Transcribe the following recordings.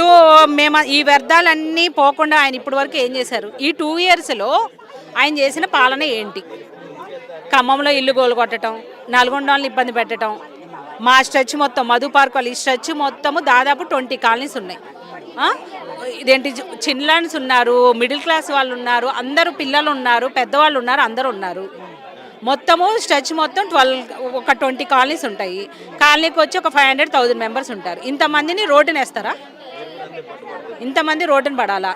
ఇప్పుడు మేము ఈ వ్యర్థాలన్నీ పోకుండా ఆయన ఇప్పటి వరకు ఏం చేశారు? ఈ 2 ఇయర్స్‌లో ఆయన చేసిన పాలన ఏంటి? ఖమ్మంలో ఇల్లు గోలగొట్టడం, నల్గొండని ఇబ్బంది పెట్టడం, మా స్ట్రెచ్ మొత్తం మధు పార్క్ వాళ్ళు ఈ స్ట్రెచ్ మొత్తము దాదాపు 20 కాలనీస్ ఉన్నాయి. ఆ? ఇదేంటి చిల్డ్రన్స్ ఉన్నారు, మిడిల్ క్లాస్ వాళ్ళు ఉన్నారు, అందరూ పిల్లలు ఉన్నారు, పెద్దవాళ్ళు ఉన్నారు, అందరూ ఉన్నారు. మొత్తము స్ట్రెచ్ మొత్తం 20 కాలనీస్ ఉంటాయి. కాలనీకి వచ్చి ఒక 500,000 మెంబర్స్ ఉంటారు. ఇంతమందిని రోడ్డున వేస్తారా? ఇంతమంది రోడ్డున పడాలా?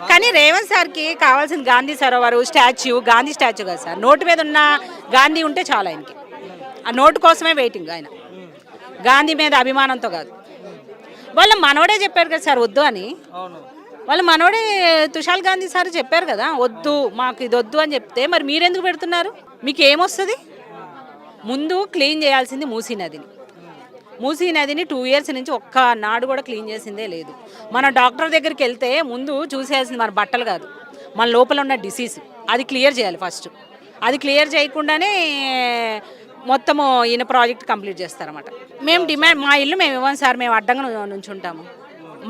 కానీ రేవంత్ సార్కి కావాల్సిన గాంధీ సరోవరు స్టాచ్యూ, గాంధీ స్టాచ్యూ కదా సార్, నోటు మీద ఉన్న గాంధీ ఉంటే చాలా ఆయనకి. ఆ నోటు కోసమే వెయిటింగ్ ఆయన, గాంధీ మీద అభిమానంతో కాదు. వాళ్ళ మనవడే చెప్పారు కదా సార్ వద్దు అని. వాళ్ళ మనవడే తుషాల్ గాంధీ సార్ చెప్పారు కదా వద్దు, మాకు ఇది వద్దు అని చెప్తే మరి మీరెందుకు పెడుతున్నారు? మీకు ఏమొస్తుంది? ముందు క్లీన్ చేయాల్సింది మూసీ నదిని. మూసీ నదిని 2 ఇయర్స్ నుంచి ఒక్క నాడు కూడా క్లీన్ చేసిందే లేదు. మన డాక్టర్ దగ్గరికి వెళ్తే ముందు చూసేయాల్సింది మన బట్టలు కాదు, మన లోపల ఉన్న డిసీజ్. అది క్లియర్ చేయాలి ఫస్ట్. అది క్లియర్ చేయకుండానే మొత్తము ఈయన ప్రాజెక్ట్ కంప్లీట్ చేస్తారన్నమాట. మేము డిమాండ్, మా ఇల్లు మేము ఇవ్వం సార్, మేము అడ్డంగా నుంచుంటాము.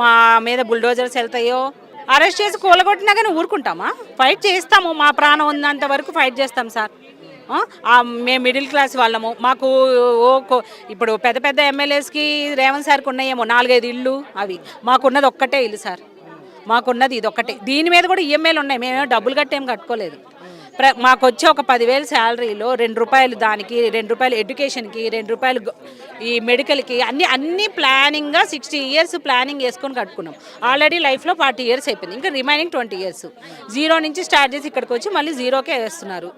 మా మీద బుల్డోజర్స్ వెళ్తాయో అరెస్ట్ చేసి కూలగొట్టినా కానీ ఊరుకుంటామా? ఫైట్ చేస్తాము, మా ప్రాణం ఉన్నంత వరకు ఫైట్ చేస్తాం సార్. మేము మిడిల్ క్లాస్ వాళ్ళము. మాకు ఇప్పుడు పెద్ద పెద్ద ఎమ్మెల్యేస్కి రేవంత్ సార్కి ఉన్నాయేమో 4-5 ఇళ్ళు, అవి మాకున్నది ఒక్కటే ఇల్లు సార్. మాకున్నది ఇది ఒక్కటే. దీని మీద కూడా ఈఎంఐలు ఉన్నాయి, మేమేమో డబ్బులు కట్టేం కట్టుకోలేదు. మాకు వచ్చే ఒక 10,000 శాలరీలో ₹2 దానికి, ₹2 ఎడ్యుకేషన్కి, ₹2 ఈ మెడికల్కి, అన్ని ప్లానింగ్గా 60 ఇయర్స్ ప్లానింగ్ వేసుకొని కట్టుకున్నాం. ఆల్రెడీ లైఫ్లో 40 ఇయర్స్ అయిపోయింది. ఇంకా రిమైనింగ్ 20 ఇయర్స్ జీరో నుంచి స్టార్ట్ చేసి ఇక్కడికి వచ్చి మళ్ళీ జీరోకే వేస్తున్నారు.